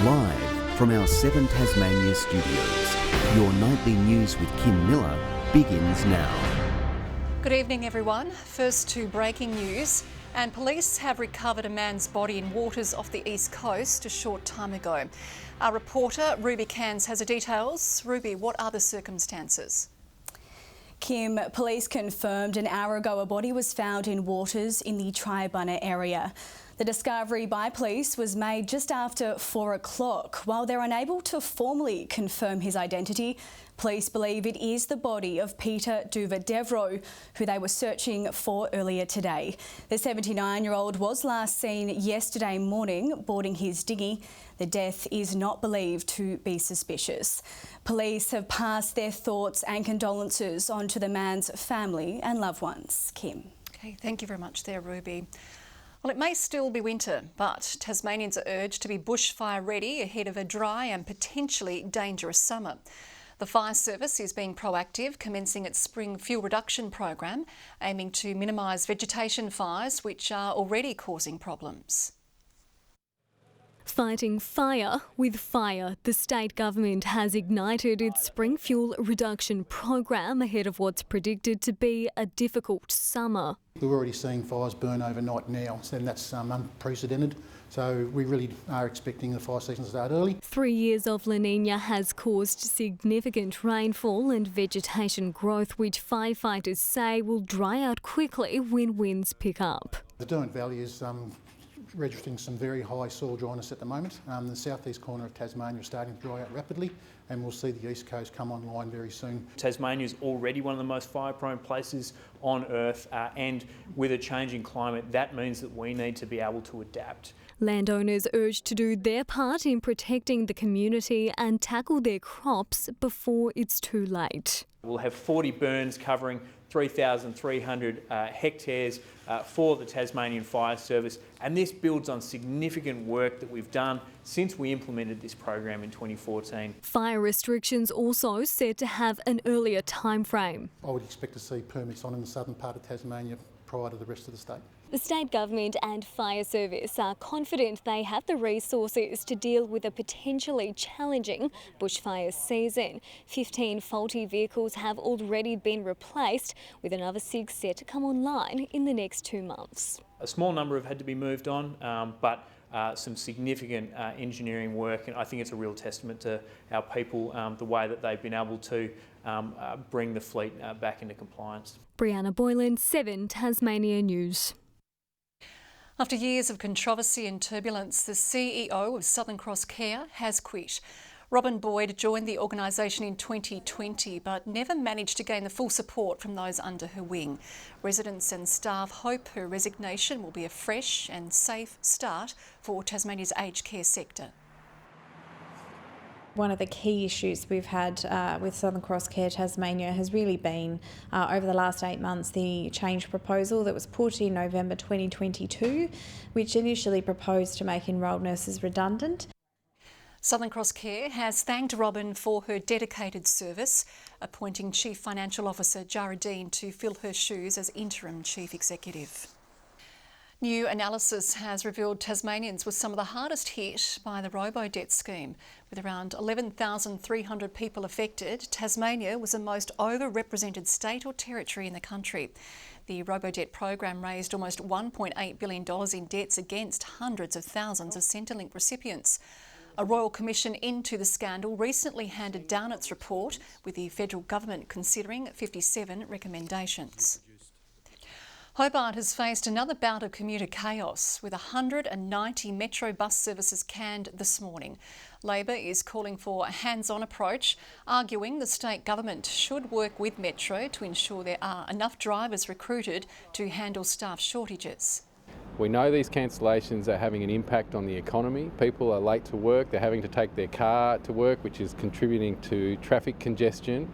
Live from our 7 Tasmania studios, your nightly news with Kim Miller begins now. Good evening, everyone. First to breaking news. And police have recovered a man's body in waters off the east coast a short time ago. Our reporter Ruby Cairns has the details. Ruby, what are the circumstances? Kim, police confirmed an hour ago a body was found in waters in the Triabunna area. The discovery by police was made just after 4 o'clock. While they're unable to formally confirm his identity, police believe it is the body of Peter Duva-Devro, who they were searching for earlier today. The 79-year-old was last seen yesterday morning boarding his dinghy. The death is not believed to be suspicious. Police have passed their thoughts and condolences on to the man's family and loved ones. Kim. Okay, thank you very much there, Ruby. Well, it may still be winter, but Tasmanians are urged to be bushfire ready ahead of a dry and potentially dangerous summer. The fire service is being proactive, commencing its spring fuel reduction program, aiming to minimise vegetation fires which are already causing problems. Fighting fire with fire, the state government has ignited its spring fuel reduction program ahead of what's predicted to be a difficult summer. We're already seeing fires burn overnight now, and that's unprecedented. So we really are expecting the fire season to start early. 3 years of La Nina has caused significant rainfall and vegetation growth, which firefighters say will dry out quickly when winds pick up. The Derwent Valley is registering some very high soil dryness at the moment. The southeast corner of Tasmania is starting to dry out rapidly, and we'll see the east coast come online very soon. Tasmania is already one of the most fire-prone places on Earth, and with a changing climate, that means that we need to be able to adapt. Landowners urged to do their part in protecting the community and tackle their crops before it's too late. We'll have 40 burns covering 3,300 hectares for the Tasmanian Fire Service, and this builds on significant work that we've done since we implemented this program in 2014. Fire restrictions also said to have an earlier time frame. I would expect to see permits on in the southern part of Tasmania prior to the rest of the state. The state government and fire service are confident they have the resources to deal with a potentially challenging bushfire season. 15 faulty vehicles have already been replaced, with another 6 set to come online in the next 2 months. A small number have had to be moved on, but some significant engineering work, and I think it's a real testament to our people, the way that they've been able to bring the fleet back into compliance. Brianna Boylan, 7 Tasmania News. After years of controversy and turbulence, the CEO of Southern Cross Care has quit. Robin Boyd joined the organisation in 2020 but never managed to gain the full support from those under her wing. Residents and staff hope her resignation will be a fresh and safe start for Tasmania's aged care sector. One of the key issues we've had with Southern Cross Care Tasmania has really been, over the last 8 months, the change proposal that was put in November 2022, which initially proposed to make enrolled nurses redundant. Southern Cross Care has thanked Robin for her dedicated service, appointing Chief Financial Officer Jara Dean to fill her shoes as Interim Chief Executive. New analysis has revealed Tasmanians were some of the hardest hit by the robo-debt scheme. With around 11,300 people affected, Tasmania was the most overrepresented state or territory in the country. The robo-debt program raised almost $1.8 billion in debts against hundreds of thousands of Centrelink recipients. A Royal Commission into the scandal recently handed down its report, with the federal government considering 57 recommendations. Hobart has faced another bout of commuter chaos, with 190 Metro bus services canned this morning. Labor is calling for a hands-on approach, arguing the state government should work with Metro to ensure there are enough drivers recruited to handle staff shortages. We know these cancellations are having an impact on the economy. People are late to work, they're having to take their car to work, which is contributing to traffic congestion.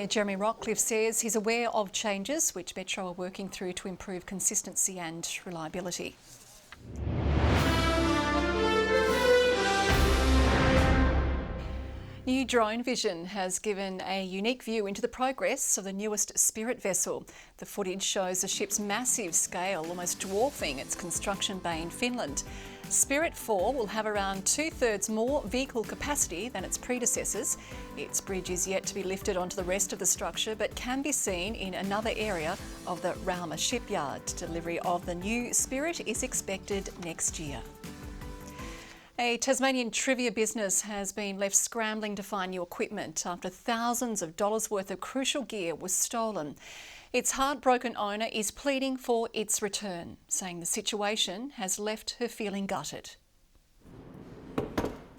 Jeremy Rockcliffe says he's aware of changes which Metro are working through to improve consistency and reliability. New drone vision has given a unique view into the progress of the newest Spirit vessel. The footage shows the ship's massive scale almost dwarfing its construction bay in Finland. Spirit 4 will have around 2/3 more vehicle capacity than its predecessors. Its bridge is yet to be lifted onto the rest of the structure, but can be seen in another area of the Rauma shipyard. Delivery of the new Spirit is expected next year. A Tasmanian trivia business has been left scrambling to find new equipment after thousands of dollars worth of crucial gear was stolen. Its heartbroken owner is pleading for its return, saying the situation has left her feeling gutted.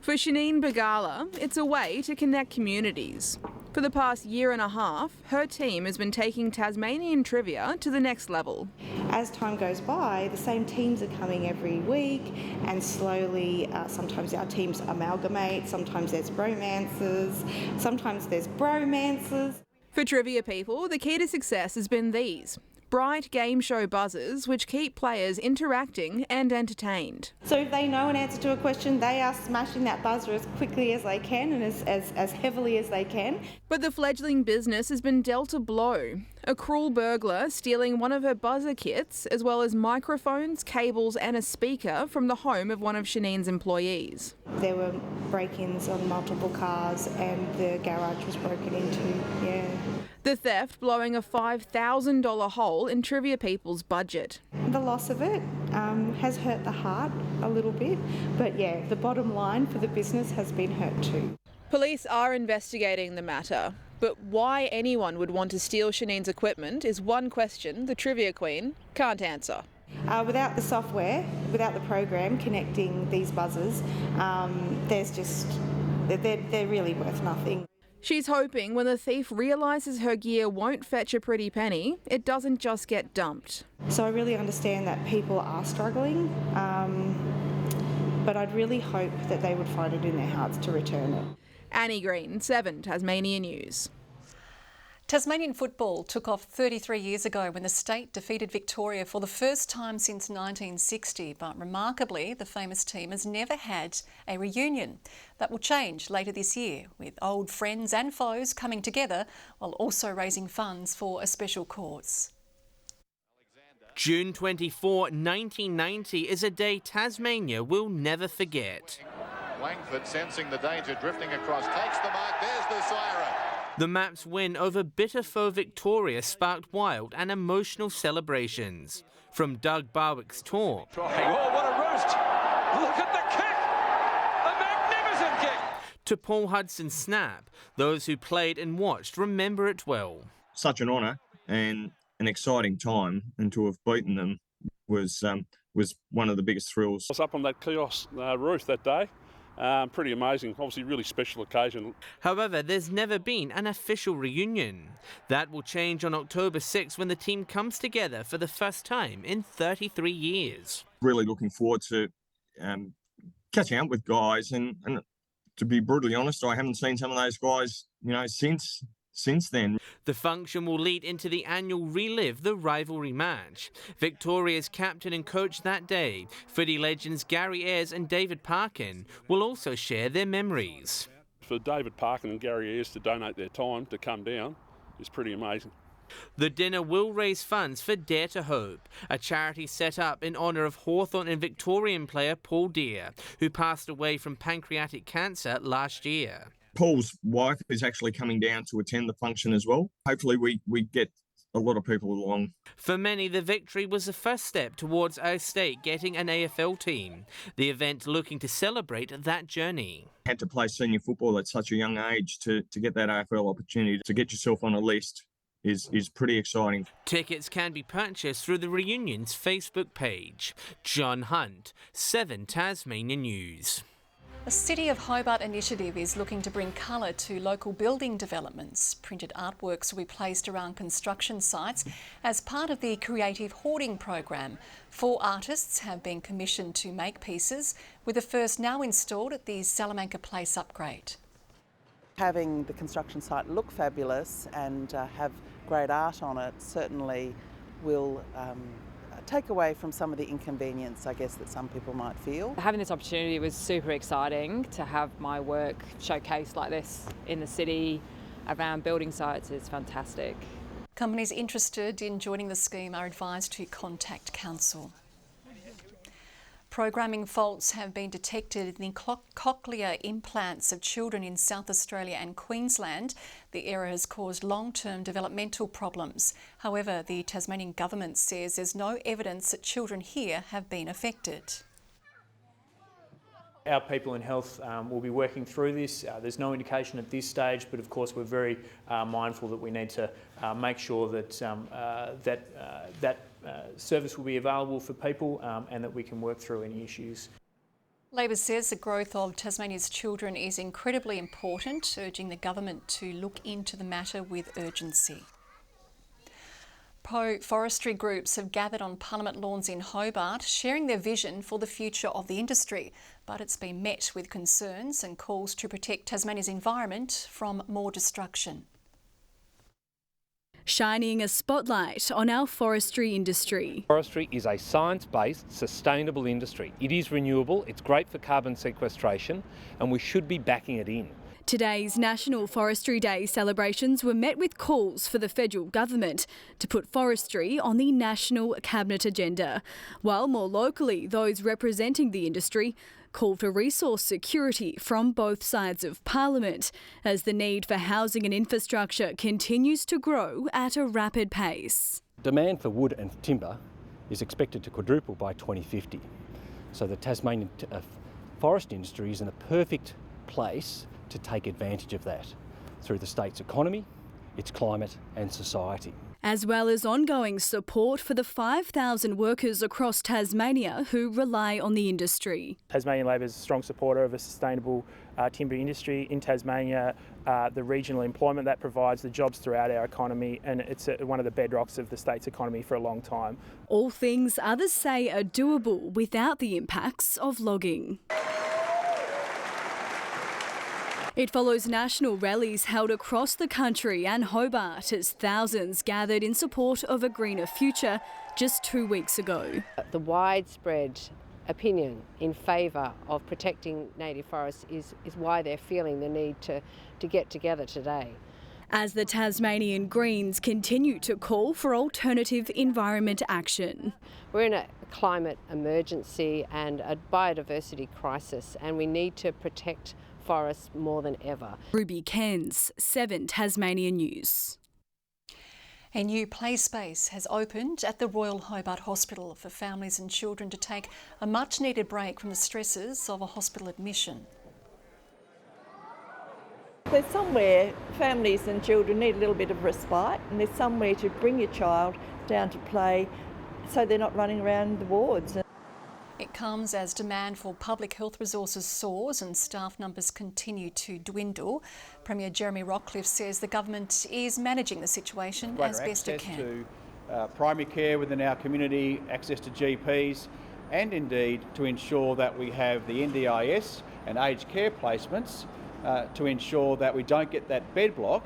For Shanine Bagala, it's a way to connect communities. For the past year and a half, her team has been taking Tasmanian trivia to the next level. As time goes by, the same teams are coming every week, and slowly sometimes our teams amalgamate, sometimes there's romances, sometimes there's bromances. For trivia people, the key to success has been these: bright game show buzzers which keep players interacting and entertained. So if they know an answer to a question, they are smashing that buzzer as quickly as they can and as heavily as they can. But the fledgling business has been dealt a blow. A cruel burglar stealing one of her buzzer kits, as well as microphones, cables and a speaker from the home of one of Shanine's employees. There were break-ins on multiple cars and the garage was broken into, The theft blowing a $5,000 hole in trivia people's budget. The loss of it has hurt the heart a little bit, but the bottom line for the business has been hurt too. Police are investigating the matter, but why anyone would want to steal Shanine's equipment is one question the trivia queen can't answer. Without the software, without the program connecting these buzzers, they're really worth nothing. She's hoping when the thief realises her gear won't fetch a pretty penny, it doesn't just get dumped. So I really understand that people are struggling, but I'd really hope that they would find it in their hearts to return it. Annie Green, 7 Tasmania News. Tasmanian football took off 33 years ago when the state defeated Victoria for the first time since 1960, but remarkably, the famous team has never had a reunion. That will change later this year, with old friends and foes coming together while also raising funds for a special cause. June 24, 1990 is a day Tasmania will never forget. Langford, sensing the danger drifting across, takes the mark, there's the siren. The Maps' win over bitter foe Victoria sparked wild and emotional celebrations. From Doug Barwick's talk Oh, what a roast! Look at the kick! A magnificent kick! to Paul Hudson's snap, those who played and watched remember it well. Such an honour and an exciting time, and to have beaten them was one of the biggest thrills. I was up on that kiosk roof that day. Pretty amazing, obviously really special occasion. However, there's never been an official reunion. That will change on October 6 when the team comes together for the first time in 33 years. Really looking forward to catching up with guys, and to be brutally honest, I haven't seen some of those guys, since then. The function will lead into the annual Relive the Rivalry match. Victoria's captain and coach that day, footy legends Gary Ayres and David Parkin, will also share their memories. For David Parkin and Gary Ayres to donate their time to come down is pretty amazing. The dinner will raise funds for Dare to Hope, a charity set up in honour of Hawthorn and Victorian player Paul Deere, who passed away from pancreatic cancer last year. Paul's wife is actually coming down to attend the function as well. Hopefully we get a lot of people along. For many, the victory was the first step towards our state getting an AFL team, the event looking to celebrate that journey. Had to play senior football at such a young age to get that AFL opportunity, to get yourself on a list is pretty exciting. Tickets can be purchased through the reunion's Facebook page. John Hunt, 7 Tasmania News. The City of Hobart initiative is looking to bring colour to local building developments. Printed artworks will be placed around construction sites as part of the Creative Hoarding program. 4 artists have been commissioned to make pieces, with the first now installed at the Salamanca Place upgrade. Having the construction site look fabulous and have great art on it certainly will take away from some of the inconvenience, I guess, that some people might feel. Having this opportunity was super exciting. To have my work showcased like this in the city around building sites is fantastic. Companies interested in joining the scheme are advised to contact council. Programming faults have been detected in the cochlear implants of children in South Australia and Queensland. The error has caused long-term developmental problems. However, the Tasmanian government says there's no evidence that children here have been affected. Our people in health will be working through this. There's no indication at this stage, but of course we're very mindful that we need to make sure that that service will be available for people and that we can work through any issues. Labor says the growth of Tasmania's children is incredibly important, urging the government to look into the matter with urgency. Pro-forestry groups have gathered on Parliament lawns in Hobart, sharing their vision for the future of the industry. But it's been met with concerns and calls to protect Tasmania's environment from more destruction. Shining a spotlight on our forestry industry. Forestry is a science-based, sustainable industry. It is renewable, it's great for carbon sequestration, and we should be backing it in. Today's National Forestry Day celebrations were met with calls for the federal government to put forestry on the national cabinet agenda, while more locally those representing the industry call for resource security from both sides of Parliament as the need for housing and infrastructure continues to grow at a rapid pace. Demand for wood and timber is expected to quadruple by 2050. So the Tasmanian forest industry is in a perfect place to take advantage of that through the state's economy, its climate and society. As well as ongoing support for the 5,000 workers across Tasmania who rely on the industry. Tasmanian Labor is a strong supporter of a sustainable timber industry in Tasmania, the regional employment that provides the jobs throughout our economy, and it's one of the bedrocks of the state's economy for a long time. All things others say are doable without the impacts of logging. It follows national rallies held across the country and Hobart as thousands gathered in support of a greener future just 2 weeks ago. The widespread opinion in favour of protecting native forests is why they're feeling the need to get together today. As the Tasmanian Greens continue to call for alternative environment action. We're in a climate emergency and a biodiversity crisis, and we need to protect forests more than ever. Ruby Cairns, 7 Tasmanian News. A new play space has opened at the Royal Hobart Hospital for families and children to take a much-needed break from the stresses of a hospital admission. There's somewhere families and children need a little bit of respite, and there's somewhere to bring your child down to play so they're not running around the wards. It comes as demand for public health resources soars and staff numbers continue to dwindle. Premier Jeremy Rockcliffe says the government is managing the situation as best it can. Access to primary care within our community, access to GPs, and indeed to ensure that we have the NDIS and aged care placements to ensure that we don't get that bed block.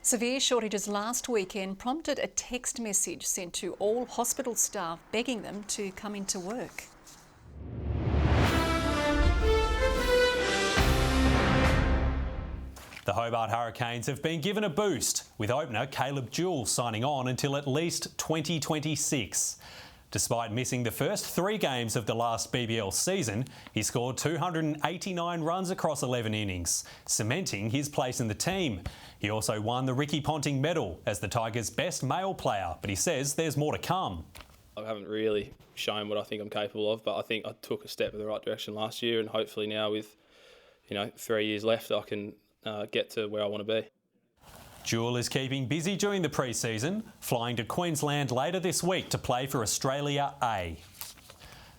Severe shortages last weekend prompted a text message sent to all hospital staff begging them to come into work. The Hobart Hurricanes have been given a boost, with opener Caleb Jewell signing on until at least 2026. Despite missing the first 3 games of the last BBL season, he scored 289 runs across 11 innings, cementing his place in the team. He also won the Ricky Ponting medal as the Tigers' best male player, but he says there's more to come. I haven't really shown what I think I'm capable of, but I think I took a step in the right direction last year, and hopefully now with 3 years left I can get to where I want to be. Jewell is keeping busy during the pre-season, flying to Queensland later this week to play for Australia A.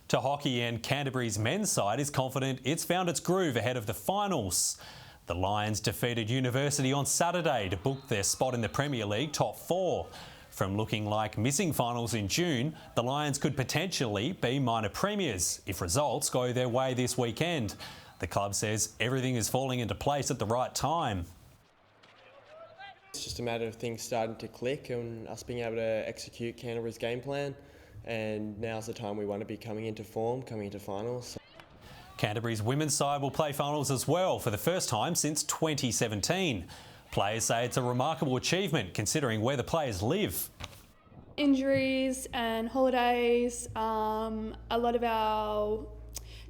To hockey, and Canterbury's men's side is confident it's found its groove ahead of the finals. The Lions defeated University on Saturday to book their spot in the Premier League top 4. From looking like missing finals in June, the Lions could potentially be minor premiers if results go their way this weekend. The club says everything is falling into place at the right time. It's just a matter of things starting to click and us being able to execute Canterbury's game plan, and now's the time we want to be coming into form, coming into finals. Canterbury's women's side will play finals as well for the first time since 2017. Players say it's a remarkable achievement considering where the players live. injuries and holidays. A lot of our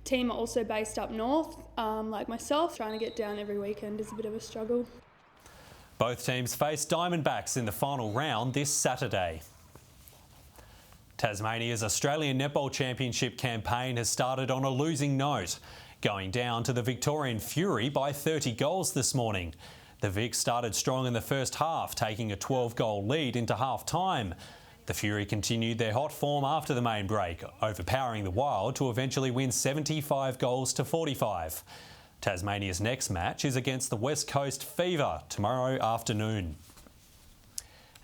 team are also based up north, like myself. Trying to get down every weekend is a bit of a struggle. Both teams face Diamondbacks in the final round this Saturday. Tasmania's Australian Netball Championship campaign has started on a losing note, going down to the Victorian Fury by 30 goals this morning. The Vic started strong in the first half, taking a 12-goal lead into half-time. The Fury continued their hot form after the main break, overpowering the Wild to eventually win 75 goals to 45. Tasmania's next match is against the West Coast Fever tomorrow afternoon.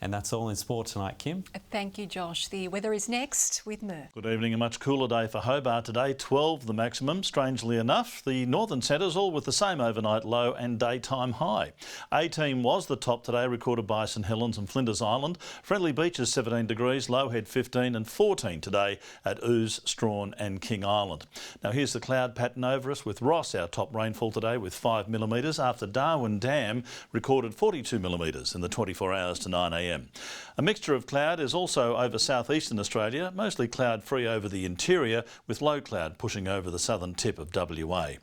And that's all in sport tonight, Kim. Thank you, Josh. The weather is next with Murph. Good evening. A much cooler day for Hobart today, 12 the maximum. Strangely enough, the northern centres all with the same overnight low and daytime high. A-Team was the top today, recorded by St Helens and Flinders Island. Friendly Beaches 17 degrees, Lowhead 15 and 14 today at Ouse, Strawn and King Island. Now here's the cloud pattern over us with Ross, our top rainfall today with 5 millimetres after Darwin Dam recorded 42 millimetres in the 24 hours to 9 a.m. A mixture of cloud is also over southeastern Australia, mostly cloud-free over the interior, with low cloud pushing over the southern tip of WA.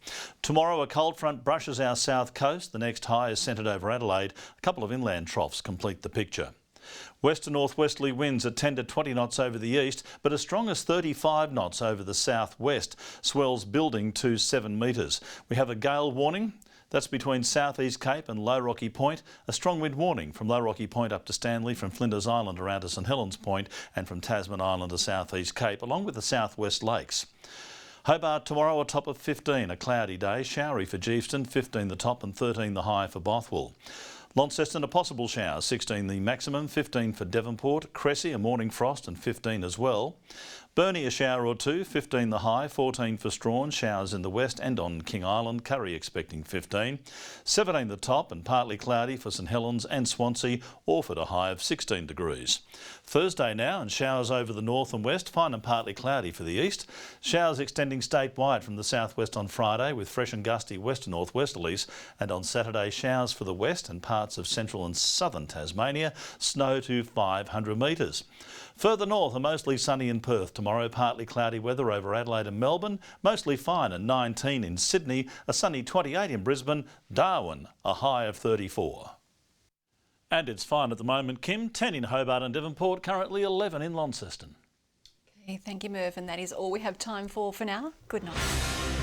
Tomorrow a cold front brushes our south coast. The next high is centred over Adelaide. A couple of inland troughs complete the picture. West to northwesterly winds at 10 to 20 knots over the east, but as strong as 35 knots over the southwest. Swells building to 7 metres. We have a gale warning. That's between South East Cape and Low Rocky Point. A strong wind warning from Low Rocky Point up to Stanley, from Flinders Island around to St Helens Point and from Tasman Island to South East Cape, along with the southwest lakes. Hobart tomorrow a top of 15, a cloudy day, showery for Geefston, 15 the top and 13 the high for Bothwell. Launceston a possible shower, 16 the maximum, 15 for Devonport. Cressy a morning frost and 15 as well. Burnie a shower or two, 15 the high, 14 for Strawn, showers in the west and on King Island. Curry expecting 15. 17 the top and partly cloudy for St Helens and Swansea. Orford a high of 16 degrees. Thursday now and showers over the north and west, fine and partly cloudy for the east. Showers extending statewide from the southwest on Friday with fresh and gusty west to northwesterlies, and on Saturday showers for the west and parts of central and southern Tasmania, snow to 500 metres. Further north, a mostly sunny in Perth. Tomorrow, partly cloudy weather over Adelaide and Melbourne. Mostly fine and 19 in Sydney. A sunny 28 in Brisbane. Darwin, a high of 34. And it's fine at the moment, Kim. 10 in Hobart and Devonport. Currently 11 in Launceston. Okay, thank you, Merv. And that is all we have time for now. Good night.